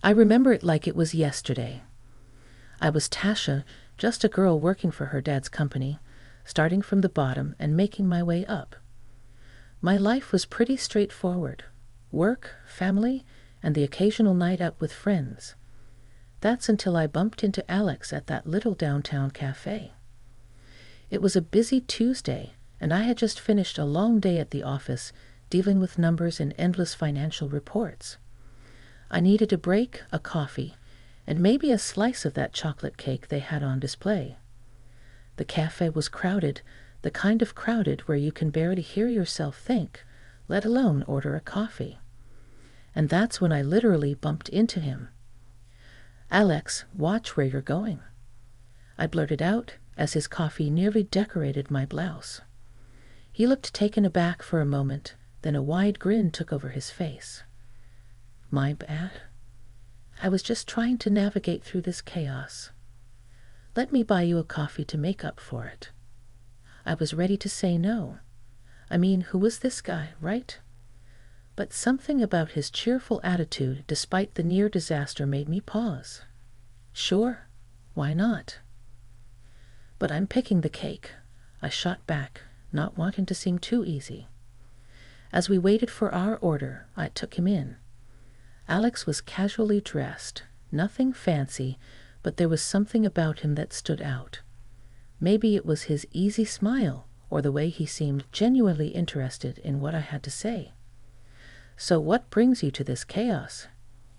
I remember it like it was yesterday. I was Tasha, just a girl working for her dad's company, starting from the bottom and making my way up. My life was pretty straightforward. Work, family, and the occasional night out with friends. That's until I bumped into Alex at that little downtown cafe. It was a busy Tuesday, and I had just finished a long day at the office dealing with numbers and endless financial reports. I needed a break, a coffee, and maybe a slice of that chocolate cake they had on display. The cafe was crowded, the kind of crowded where you can barely hear yourself think, let alone order a coffee. And that's when I literally bumped into him. "Alex, watch where you're going," I blurted out as his coffee nearly decorated my blouse. He looked taken aback for a moment, then a wide grin took over his face. "My bad. I was just trying to navigate through this chaos. Let me buy you a coffee to make up for it." I was ready to say no. I mean, who was this guy, right? But something about his cheerful attitude despite the near disaster made me pause. Sure, why not? "But I'm picking the cake," I shot back, not wanting to seem too easy. As we waited for our order, I took him in. Alex was casually dressed, nothing fancy, but there was something about him that stood out. Maybe it was his easy smile or the way he seemed genuinely interested in what I had to say. "So what brings you to this chaos?"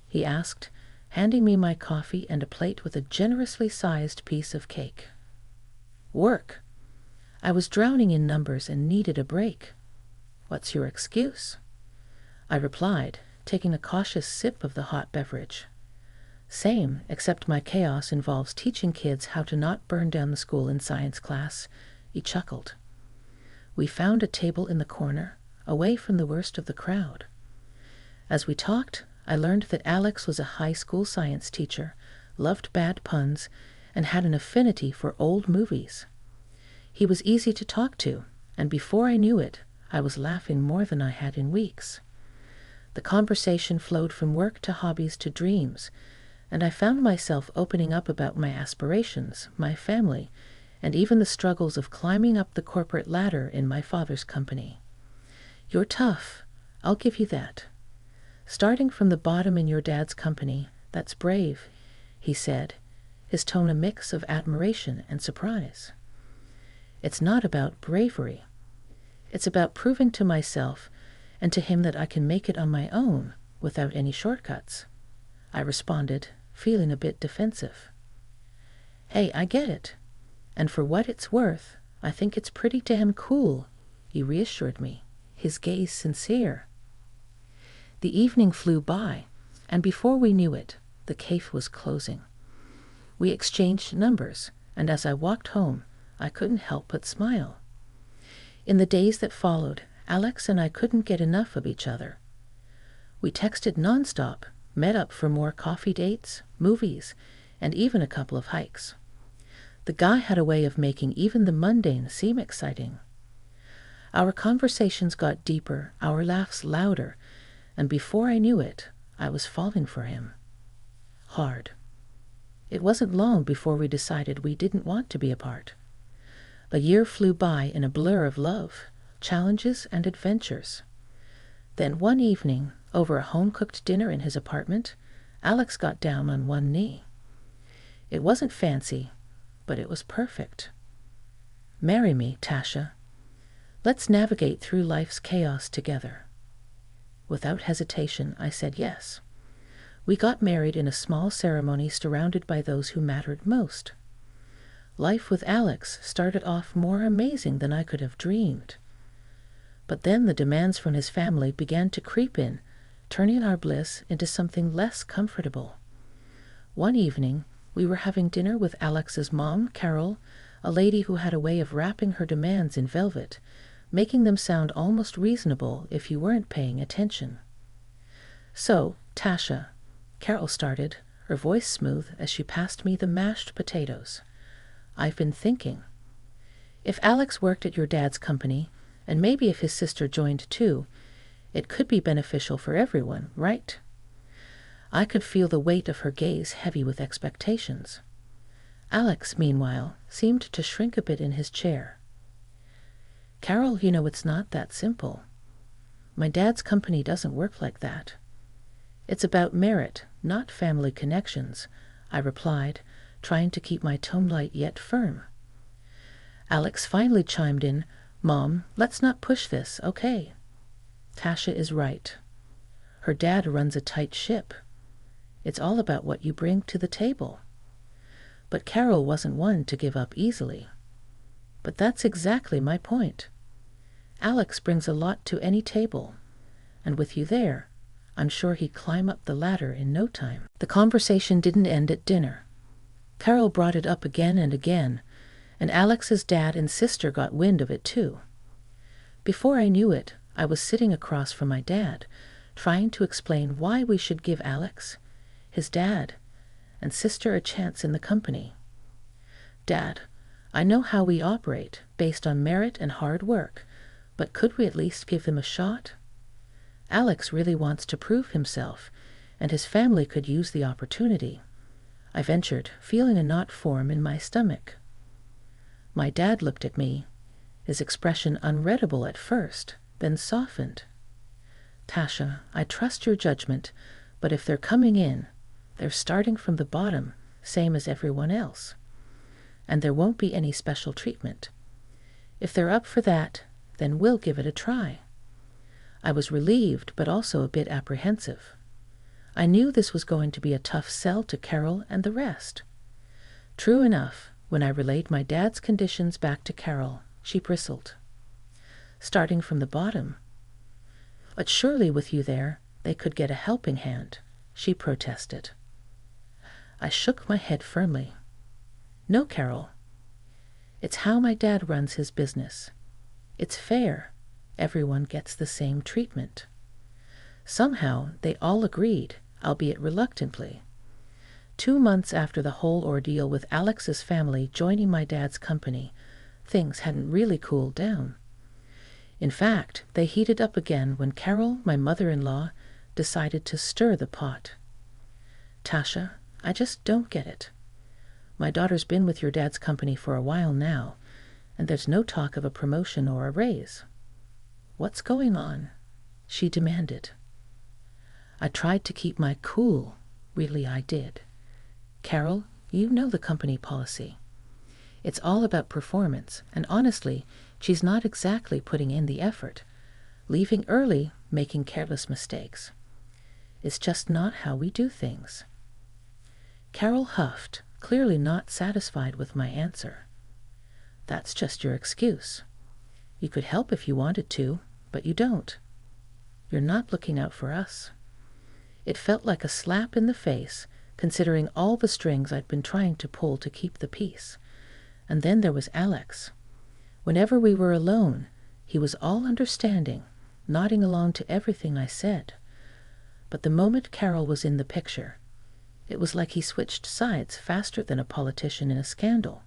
he asked, handing me my coffee and a plate with a generously sized piece of cake. "Work. I was drowning in numbers and needed a break." "What's your excuse?" I replied, taking a cautious sip of the hot beverage. "Same, except my chaos involves teaching kids how to not burn down the school in science class." He chuckled. We found a table in the corner, away from the worst of the crowd. As we talked, I learned that Alex was a high school science teacher, loved bad puns, and had an affinity for old movies. He was easy to talk to, and before I knew it, I was laughing more than I had in weeks. The conversation flowed from work to hobbies to dreams, and I found myself opening up about my aspirations, my family, and even the struggles of climbing up the corporate ladder in my father's company. "You're tough, I'll give you that. Starting from the bottom in your dad's company, that's brave," he said, his tone a mix of admiration and surprise. "It's not about bravery. It's about proving to myself and to him that I can make it on my own without any shortcuts," I responded, feeling a bit defensive. "Hey, I get it. And for what it's worth, I think it's pretty damn cool," he reassured me, his gaze sincere. The evening flew by, and before we knew it, the cafe was closing. We exchanged numbers, and as I walked home, I couldn't help but smile. In the days that followed, Alex and I couldn't get enough of each other. We texted nonstop, met up for more coffee dates, movies, and even a couple of hikes. The guy had a way of making even the mundane seem exciting. Our conversations got deeper, our laughs louder, and before I knew it, I was falling for him. Hard. It wasn't long before we decided we didn't want to be apart. A year flew by in a blur of love, challenges, and adventures. Then one evening, over a home-cooked dinner in his apartment, Alex got down on one knee. It wasn't fancy, but it was perfect. "Marry me, Tasha. Let's navigate through life's chaos together." Without hesitation, I said yes. We got married in a small ceremony surrounded by those who mattered most. Life with Alex started off more amazing than I could have dreamed. But then the demands from his family began to creep in, turning our bliss into something less comfortable. One evening, we were having dinner with Alex's mom, Carol, a lady who had a way of wrapping her demands in velvet, making them sound almost reasonable if you weren't paying attention. "So, Tasha," Carol started, her voice smooth as she passed me the mashed potatoes, "I've been thinking. If Alex worked at your dad's company, and maybe if his sister joined too, it could be beneficial for everyone, right?" I could feel the weight of her gaze heavy with expectations. Alex, meanwhile, seemed to shrink a bit in his chair. "Carol, you know it's not that simple. My dad's company doesn't work like that. It's about merit, not family connections," I replied, trying to keep my tone light yet firm. Alex finally chimed in, "Mom, let's not push this, okay? Tasha is right. Her dad runs a tight ship. It's all about what you bring to the table." But Carol wasn't one to give up easily. "But that's exactly my point. Alex brings a lot to any table, and with you there, I'm sure he'd climb up the ladder in no time." The conversation didn't end at dinner. Carol brought it up again and again, and Alex's dad and sister got wind of it too. Before I knew it, I was sitting across from my dad, trying to explain why we should give Alex, his dad, and sister a chance in the company. "Dad, I know how we operate, based on merit and hard work, but could we at least give them a shot? Alex really wants to prove himself, and his family could use the opportunity," I ventured, feeling a knot form in my stomach. My dad looked at me, his expression unreadable at first, then softened. "Tasha, I trust your judgment, but if they're coming in, they're starting from the bottom, same as everyone else. And there won't be any special treatment. If they're up for that, then we'll give it a try." I was relieved, but also a bit apprehensive. I knew this was going to be a tough sell to Carol and the rest. True enough, when I relayed my dad's conditions back to Carol, she bristled. "Starting from the bottom? But surely with you there, they could get a helping hand," she protested. I shook my head firmly. "No, Carol. It's how my dad runs his business. It's fair. Everyone gets the same treatment." Somehow they all agreed, albeit reluctantly. 2 months after the whole ordeal with Alex's family joining my dad's company, things hadn't really cooled down. In fact, they heated up again when Carol, my mother-in-law, decided to stir the pot. "Tasha, I just don't get it. My daughter's been with your dad's company for a while now, and there's no talk of a promotion or a raise. What's going on?" she demanded. I tried to keep my cool, really I did. "Carol, you know the company policy. It's all about performance, and honestly, she's not exactly putting in the effort. Leaving early, making careless mistakes. It's just not how we do things." Carol huffed, clearly not satisfied with my answer. "That's just your excuse. You could help if you wanted to, but you don't. You're not looking out for us." It felt like a slap in the face, considering all the strings I'd been trying to pull to keep the peace. And then there was Alex. Whenever we were alone, he was all understanding, nodding along to everything I said. But the moment Carol was in the picture, it was like he switched sides faster than a politician in a scandal.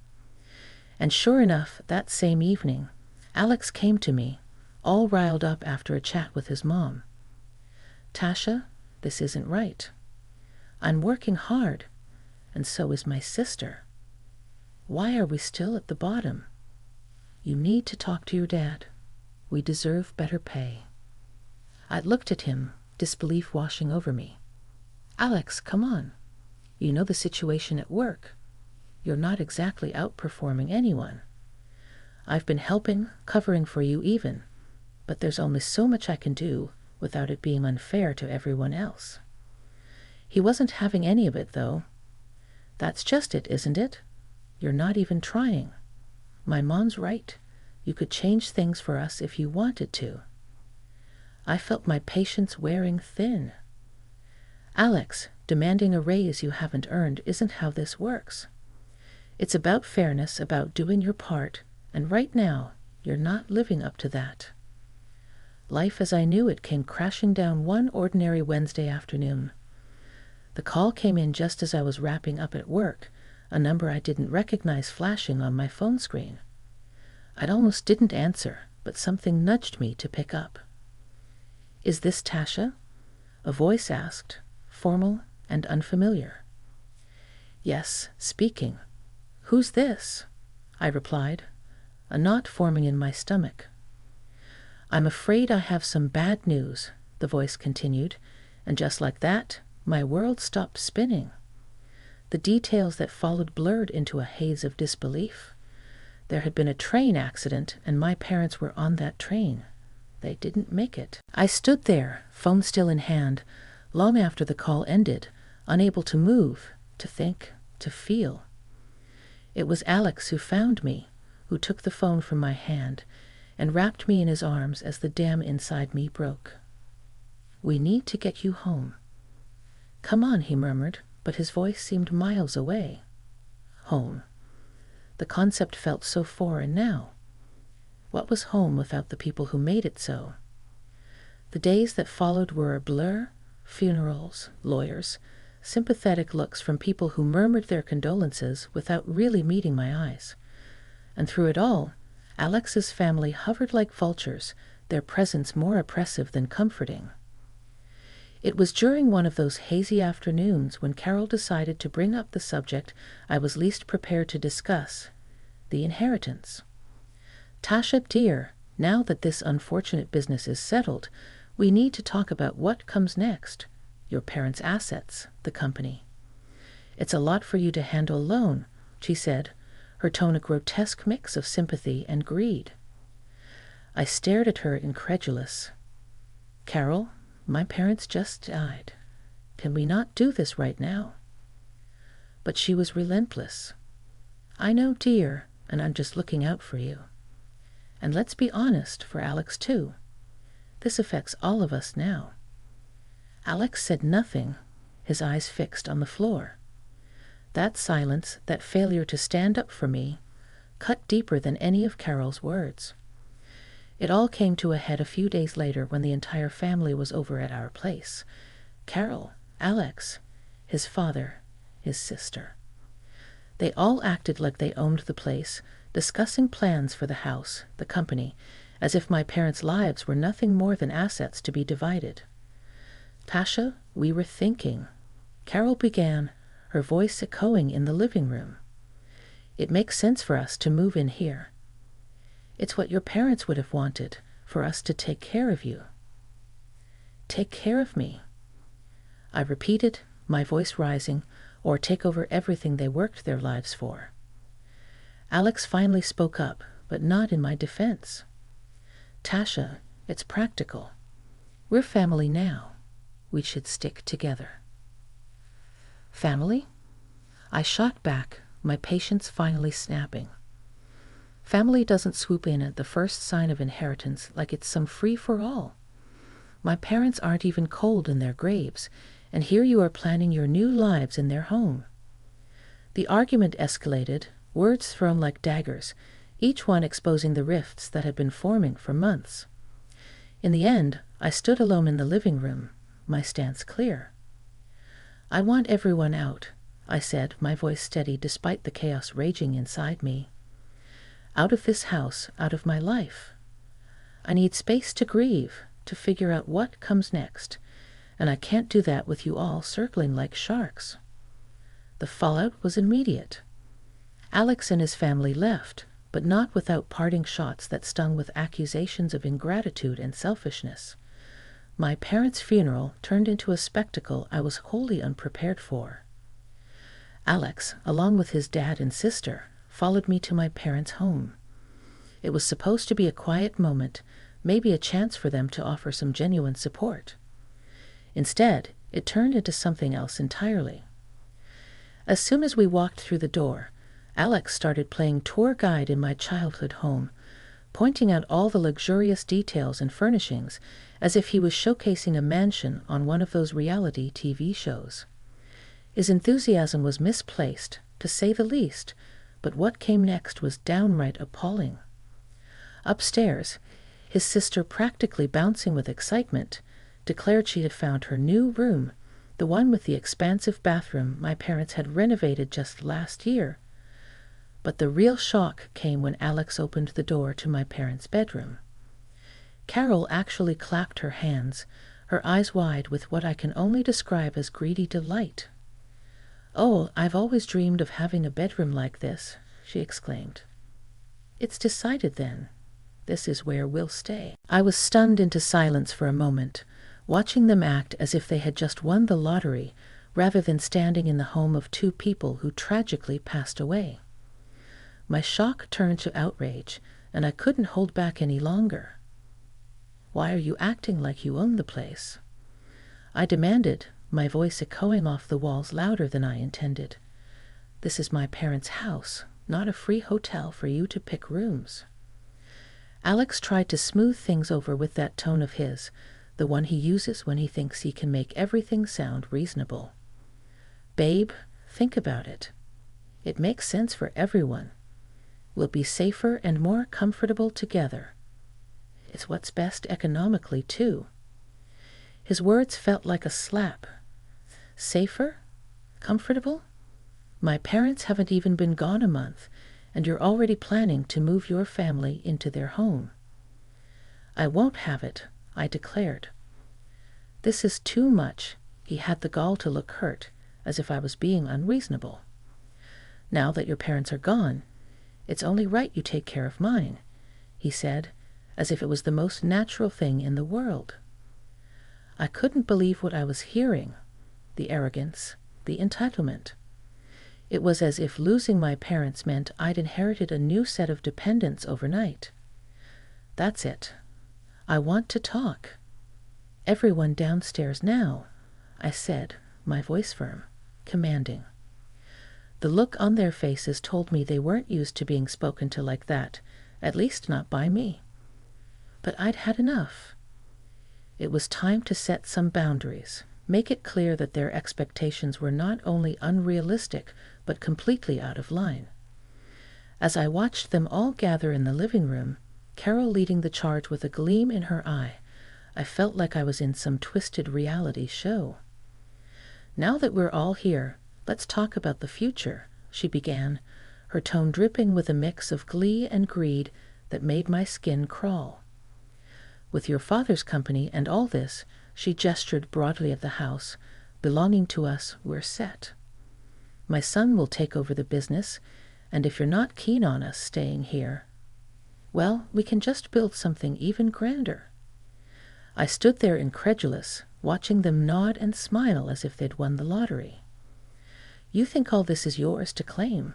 And sure enough, that same evening, Alex came to me, all riled up after a chat with his mom. "Tasha, this isn't right. I'm working hard, and so is my sister. Why are we still at the bottom? You need to talk to your dad. We deserve better pay." I looked at him, disbelief washing over me. "Alex, come on. You know the situation at work. You're not exactly outperforming anyone. I've been helping, covering for you even, but there's only so much I can do without it being unfair to everyone else." He wasn't having any of it, though. "That's just it, isn't it? You're not even trying. My mom's right. You could change things for us if you wanted to." I felt my patience wearing thin. "Alex, demanding a raise you haven't earned isn't how this works. It's about fairness, about doing your part, and right now, you're not living up to that." Life as I knew it came crashing down one ordinary Wednesday afternoon. The call came in just as I was wrapping up at work, a number I didn't recognize flashing on my phone screen. I almost didn't answer, but something nudged me to pick up. "Is this Tasha?" a voice asked, formal and unfamiliar. "Yes, speaking. Who's this?" I replied, a knot forming in my stomach. "I'm afraid I have some bad news," the voice continued, and just like that, my world stopped spinning. The details that followed blurred into a haze of disbelief. There had been a train accident, and my parents were on that train. They didn't make it. I stood there, phone still in hand, long after the call ended, unable to move, to think, to feel. It was Alex who found me, who took the phone from my hand and wrapped me in his arms as the dam inside me broke. "We need to get you home." "Come on," he murmured, but his voice seemed miles away. Home. The concept felt so foreign now. What was home without the people who made it so? The days that followed were a blur: funerals, lawyers, sympathetic looks from people who murmured their condolences without really meeting my eyes. And through it all, Alex's family hovered like vultures, their presence more oppressive than comforting. It was during one of those hazy afternoons when Carol decided to bring up the subject I was least prepared to discuss, the inheritance. "Tasha, dear, now that this unfortunate business is settled, we need to talk about what comes next. Your parents' assets, the company. It's a lot for you to handle alone," she said, her tone a grotesque mix of sympathy and greed. I stared at her incredulous. "Carol, my parents just died. Can we not do this right now?" But she was relentless. "I know, dear, and I'm just looking out for you. And let's be honest, for Alex too. This affects all of us now." Alex said nothing, his eyes fixed on the floor. That silence, that failure to stand up for me, cut deeper than any of Carol's words. It all came to a head a few days later when the entire family was over at our place. Carol, Alex, his father, his sister. They all acted like they owned the place, discussing plans for the house, the company, as if my parents' lives were nothing more than assets to be divided. "Tasha, we were thinking," Carol began, her voice echoing in the living room. "It makes sense for us to move in here. It's what your parents would have wanted, for us to take care of you." "Take care of me?" I repeated, my voice rising, or take over everything they worked their lives for. Alex finally spoke up, but not in my defense. "Tasha, it's practical. We're family now. We should stick together." "Family?" I shot back, my patience finally snapping. Family doesn't swoop in at the first sign of inheritance like it's some free-for-all. My parents aren't even cold in their graves, and here you are planning your new lives in their home. The argument escalated, words thrown like daggers, each one exposing the rifts that had been forming for months. In the end, I stood alone in the living room, my stance clear. "I want everyone out," I said, my voice steady despite the chaos raging inside me. "Out of this house, out of my life. I need space to grieve, to figure out what comes next, and I can't do that with you all circling like sharks." The fallout was immediate. Alex and his family left, but not without parting shots that stung with accusations of ingratitude and selfishness. My parents' funeral turned into a spectacle I was wholly unprepared for. Alex, along with his dad and sister, followed me to my parents' home. It was supposed to be a quiet moment, maybe a chance for them to offer some genuine support. Instead, it turned into something else entirely. As soon as we walked through the door, Alex started playing tour guide in my childhood home, pointing out all the luxurious details and furnishings as if he was showcasing a mansion on one of those reality TV shows. His enthusiasm was misplaced, to say the least, but what came next was downright appalling. Upstairs, his sister, practically bouncing with excitement, declared she had found her new room, the one with the expansive bathroom my parents had renovated just last year. But the real shock came when Alex opened the door to my parents' bedroom. Carol actually clapped her hands, her eyes wide with what I can only describe as greedy delight. "Oh, I've always dreamed of having a bedroom like this," she exclaimed. "It's decided, then. This is where we'll stay." I was stunned into silence for a moment, watching them act as if they had just won the lottery, rather than standing in the home of two people who tragically passed away. My shock turned to outrage, and I couldn't hold back any longer. "Why are you acting like you own the place?" I demanded, my voice echoing off the walls louder than I intended. "This is my parents' house, not a free hotel for you to pick rooms." Alex tried to smooth things over with that tone of his, the one he uses when he thinks he can make everything sound reasonable. "Babe, think about it. It makes sense for everyone. We'll be safer and more comfortable together. It's what's best economically, too." His words felt like a slap. Safer? Comfortable? My parents haven't even been gone a month, and you're already planning to move your family into their home. "I won't have it," I declared. "This is too much." He had the gall to look hurt, as if I was being unreasonable. "Now that your parents are gone, it's only right you take care of mine," he said, as if it was the most natural thing in the world. I couldn't believe what I was hearing. The arrogance, the entitlement. It was as if losing my parents meant I'd inherited a new set of dependents overnight. "That's it. I want to talk. Everyone downstairs now," I said, my voice firm, commanding. The look on their faces told me they weren't used to being spoken to like that, at least not by me. But I'd had enough. It was time to set some boundaries, make it clear that their expectations were not only unrealistic, but completely out of line. As I watched them all gather in the living room, Carol leading the charge with a gleam in her eye, I felt like I was in some twisted reality show. "Now that we're all here, let's talk about the future," she began, her tone dripping with a mix of glee and greed that made my skin crawl. "With your father's company and all this," she gestured broadly at the house, "belonging to us, we're set. My son will take over the business, and if you're not keen on us staying here, well, we can just build something even grander." I stood there incredulous, watching them nod and smile as if they'd won the lottery. "You think all this is yours to claim?"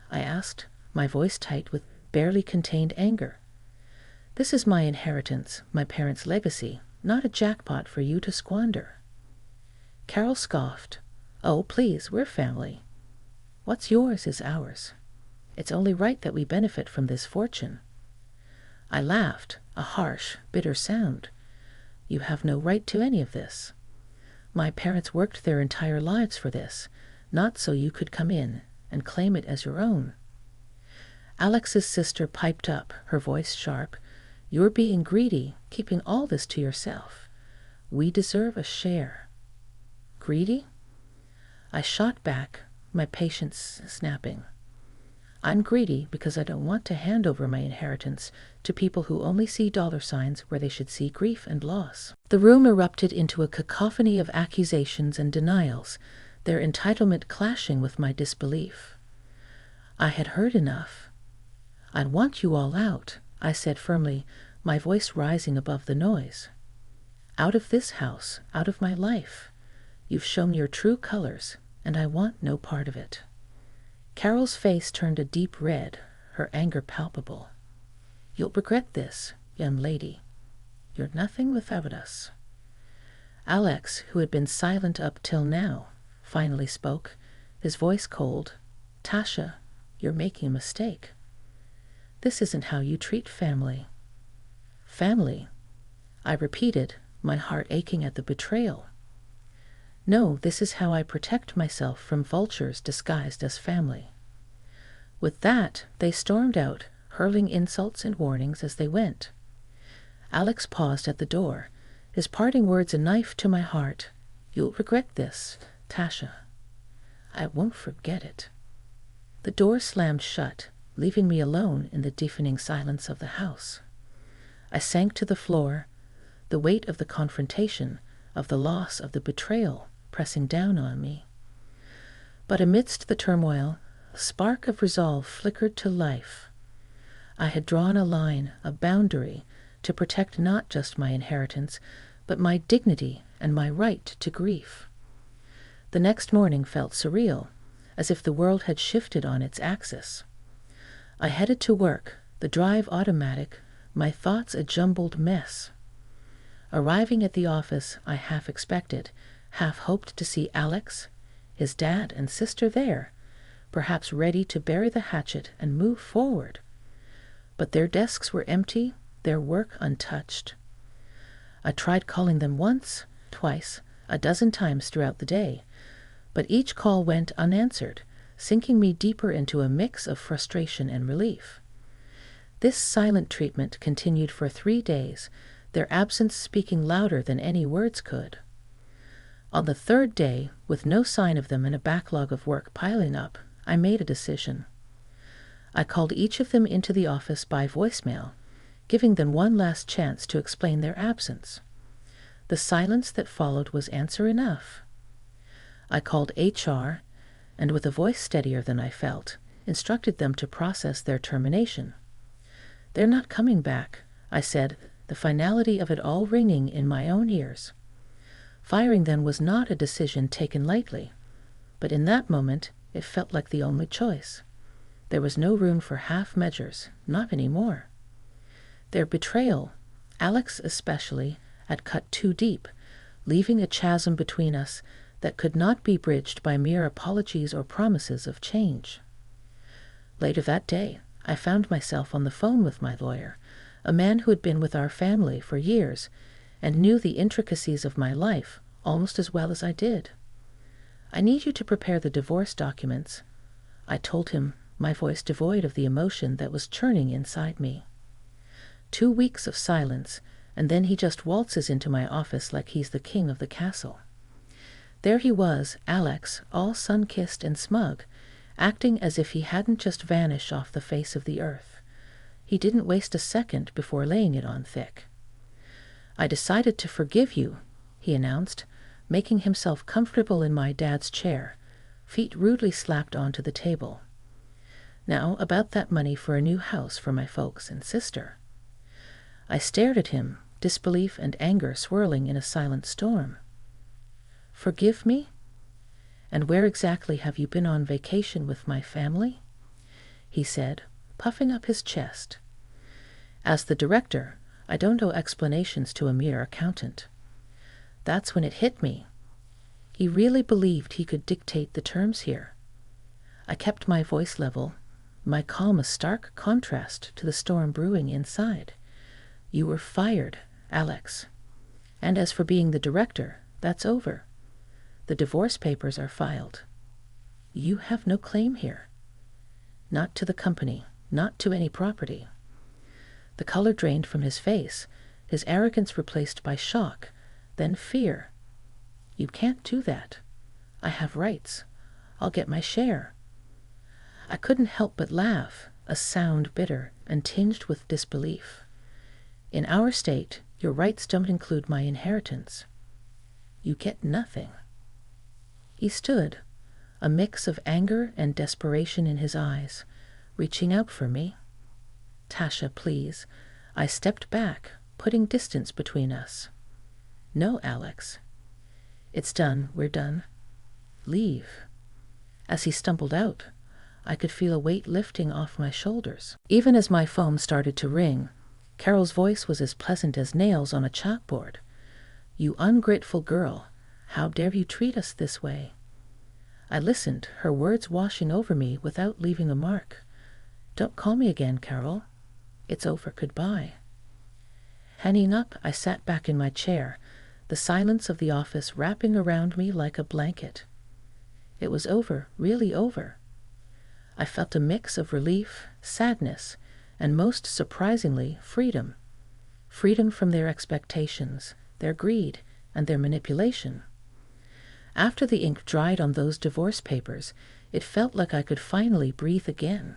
I asked, my voice tight with barely contained anger. "This is my inheritance, my parents' legacy, not a jackpot for you to squander." Carol scoffed. "Oh, please, we're family. What's yours is ours. It's only right that we benefit from this fortune." I laughed, a harsh, bitter sound. "You have no right to any of this. My parents worked their entire lives for this, not so you could come in and claim it as your own." Alex's sister piped up, her voice sharp. "You're being greedy, keeping all this to yourself. We deserve a share." "Greedy?" I shot back, my patience snapping. "I'm greedy because I don't want to hand over my inheritance to people who only see dollar signs where they should see grief and loss." The room erupted into a cacophony of accusations and denials, their entitlement clashing with my disbelief. I had heard enough. "I want you all out," I said firmly, my voice rising above the noise. "Out of this house, out of my life. You've shown your true colors, and I want no part of it." Carol's face turned a deep red, her anger palpable. "You'll regret this, young lady. You're nothing without us." Alex, who had been silent up till now, finally spoke, his voice cold. "Tasha, you're making a mistake. This isn't how you treat family." "Family?" I repeated, my heart aching at the betrayal. "No, this is how I protect myself from vultures disguised as family." With that, they stormed out, hurling insults and warnings as they went. Alex paused at the door, his parting words a knife to my heart. "You'll regret this, Tasha." "I won't forget it." The door slammed shut, leaving me alone in the deafening silence of the house. I sank to the floor, the weight of the confrontation, of the loss, of the betrayal pressing down on me. But amidst the turmoil, a spark of resolve flickered to life. I had drawn a line, a boundary, to protect not just my inheritance, but my dignity and my right to grief. The next morning felt surreal, as if the world had shifted on its axis. I headed to work, the drive automatic, my thoughts a jumbled mess. Arriving at the office, I half expected, half hoped to see Alex, his dad and sister there, perhaps ready to bury the hatchet and move forward. But their desks were empty, their work untouched. I tried calling them once, twice, a dozen times throughout the day, but each call went unanswered, sinking me deeper into a mix of frustration and relief. This silent treatment continued for 3 days, their absence speaking louder than any words could. On the 3rd day, with no sign of them and a backlog of work piling up, I made a decision. I called each of them into the office by voicemail, giving them one last chance to explain their absence. The silence that followed was answer enough. I called HR, and with a voice steadier than I felt, instructed them to process their termination. "They're not coming back," I said, the finality of it all ringing in my own ears. Firing them was not a decision taken lightly, but in that moment it felt like the only choice. There was no room for half measures, not anymore. Their betrayal, Alex especially, had cut too deep, leaving a chasm between us that could not be bridged by mere apologies or promises of change. Later that day, I found myself on the phone with my lawyer, a man who had been with our family for years and knew the intricacies of my life almost as well as I did. "I need you to prepare the divorce documents," I told him, my voice devoid of the emotion that was churning inside me. 2 weeks of silence, and then he just waltzes into my office like he's the king of the castle. There he was, Alex, all sun-kissed and smug, acting as if he hadn't just vanished off the face of the earth. He didn't waste a second before laying it on thick. "I decided to forgive you," he announced, making himself comfortable in my dad's chair, feet rudely slapped onto the table. "Now about that money for a new house for my folks and sister." I stared at him, disbelief and anger swirling in a silent storm. "Forgive me? And where exactly have you been on vacation with my family?" he said, puffing up his chest. As the director, I don't owe explanations to a mere accountant. That's when it hit me. He really believed he could dictate the terms here. I kept my voice level, my calm a stark contrast to the storm brewing inside. "You were fired, Alex. And as for being the director, that's over. The divorce papers are filed. You have no claim here. Not to the company, not to any property." The color drained from his face, his arrogance replaced by shock, then fear. "You can't do that. I have rights. I'll get my share." I couldn't help but laugh, a sound bitter and tinged with disbelief. "In our state, your rights don't include my inheritance. You get nothing." He stood, a mix of anger and desperation in his eyes, reaching out for me. "Tasha, please." I stepped back, putting distance between us. "No, Alex. It's done. We're done. Leave." As he stumbled out, I could feel a weight lifting off my shoulders. Even as my phone started to ring, Carol's voice was as pleasant as nails on a chalkboard. "You ungrateful girl. How dare you treat us this way?" I listened, her words washing over me without leaving a mark. "Don't call me again, Carol. It's over. Goodbye." Hanging up, I sat back in my chair, the silence of the office wrapping around me like a blanket. It was over, really over. I felt a mix of relief, sadness, and most surprisingly, freedom. Freedom from their expectations, their greed, and their manipulation. After the ink dried on those divorce papers, it felt like I could finally breathe again.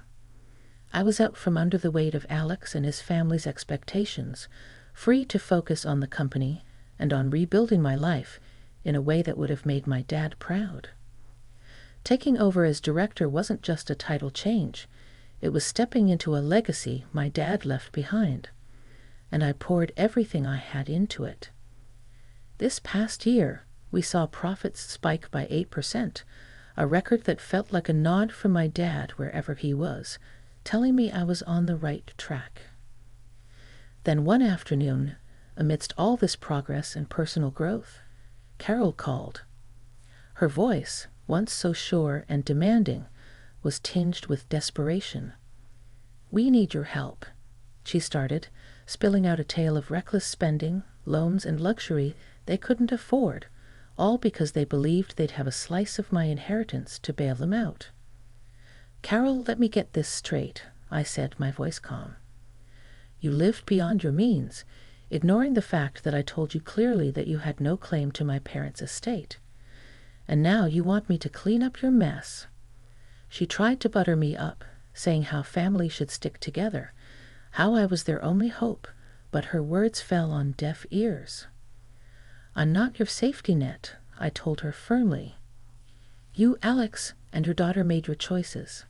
I was out from under the weight of Alex and his family's expectations, free to focus on the company and on rebuilding my life in a way that would have made my dad proud. Taking over as director wasn't just a title change. It was stepping into a legacy my dad left behind, and I poured everything I had into it. This past year, we saw profits spike by 8%, a record that felt like a nod from my dad wherever he was, telling me I was on the right track. Then one afternoon, amidst all this progress and personal growth, Carol called. Her voice, once so sure and demanding, was tinged with desperation. "We need your help," she started, spilling out a tale of reckless spending, loans, and luxury they couldn't afford, all because they believed they'd have a slice of my inheritance to bail them out. "Carol, let me get this straight," I said, my voice calm. "You lived beyond your means, ignoring the fact that I told you clearly that you had no claim to my parents' estate. And now you want me to clean up your mess." She tried to butter me up, saying how family should stick together, how I was their only hope, but her words fell on deaf ears. "I'm not your safety net," I told her firmly. "You, Alex, and your daughter made your choices.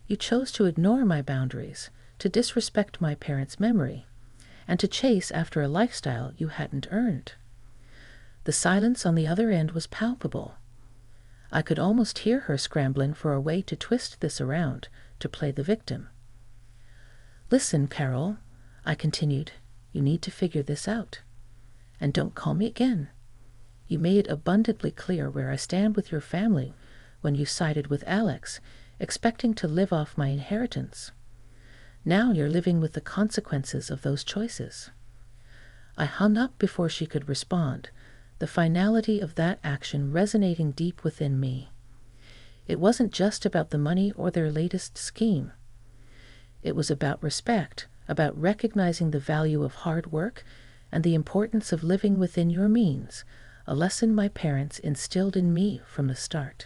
You chose to ignore my boundaries, to disrespect my parents' memory, and to chase after a lifestyle you hadn't earned." The silence on the other end was palpable. I could almost hear her scrambling for a way to twist this around, to play the victim. "Listen, Carol," I continued, "you need to figure this out. And don't call me again. You made abundantly clear where I stand with your family when you sided with Alex, expecting to live off my inheritance. Now you're living with the consequences of those choices." I hung up before she could respond, the finality of that action resonating deep within me. It wasn't just about the money or their latest scheme. It was about respect, about recognizing the value of hard work and the importance of living within your means, a lesson my parents instilled in me from the start.